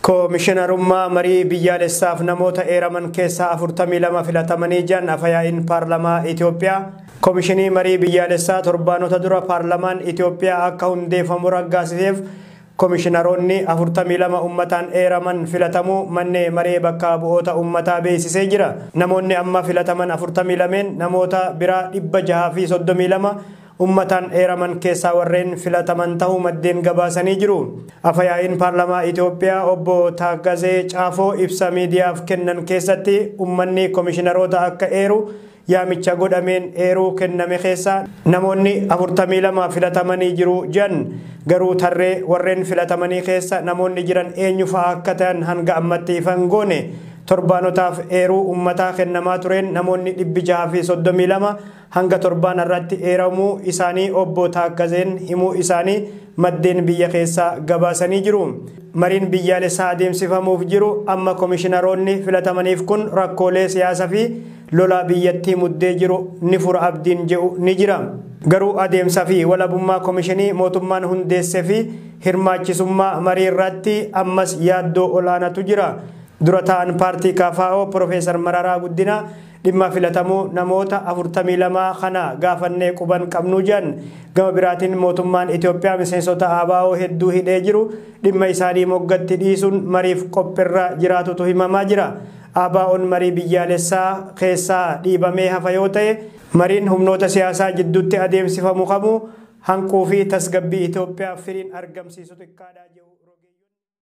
Koomishinarummaa marii biyyaalessaaf namoota eeraman keessaa 42 filatamanii jiran afayaa'iin paarlamaa Itoophiyaa. Koomishinii marii biyyaalessaa torbaanota dura paarlamaan Itoophiyaa akka hundeeffamu raggaasiseef koomishinaroonni 42 ummataan eeraman filatamuu mannee maree bakka bu'oota ummataa beeksisee jira. Namoonni amma filataman 42 namoota biraa 632 ummataan eeraman keessaa warreen filataman ta'uu maddeen gabaasanii jiru. Afayaa'iin paarlamaa Itoophiyaa obbo Taagazee Caafoo ibsa miidiyaaf kennan keessatti ummanni koomishinaroota akka eeru yaamicha godhameen eeruu kenname keessaa namoonni 42 filatamanii jiru jedhan. Garuu tarree warreen filatamanii keessa namoonni jiran eenyu fa'aa akka ta'an hanga ammatti ifa hin goone. Torbaanotaaf eeruu ummataa kennamaa tureen namoonni 632 hanga torbaan irratti eeramuu isaanii obbo Taagazeen himuu isaanii maddeen biyya keessaa gabaasanii jiru. Mariin biyyaalessaa adeemsifamuuf jiru amma koomishinaroonni filatamaniif kun rakkoolee siyaasaa fi lolaa biyyattii muddee jiru ni fura abdiin jedhu ni jira. Garuu adeemsa fi walabummaa koomishinii mootummaan hundeessee fi hirmaachisummaa marii irratti ammas yaaddoo olaanaatu jira. Dura ta'an paartii KFO Profeesar Mararaa Guddinaa dhimma filatamuu namoota 42 kana gaafannee quban qabnuu jedhan. Gama biraatiin mootummaan Itoophiyaa miseensota ABO hedduu hidhee jiru dhimma isaanii moggatti dhiisuun mariif qophiirra jiraatutu himamaa jira. ABO'n marii biyyaalessaa keessaa dhiibamee hafa yoo ta'e mariin humnoota siyaasaa jidduutti adeemsifamu qabu hanquu fi tasgabbii Itoophiyaa firiin argamsiisu xiqqaadha.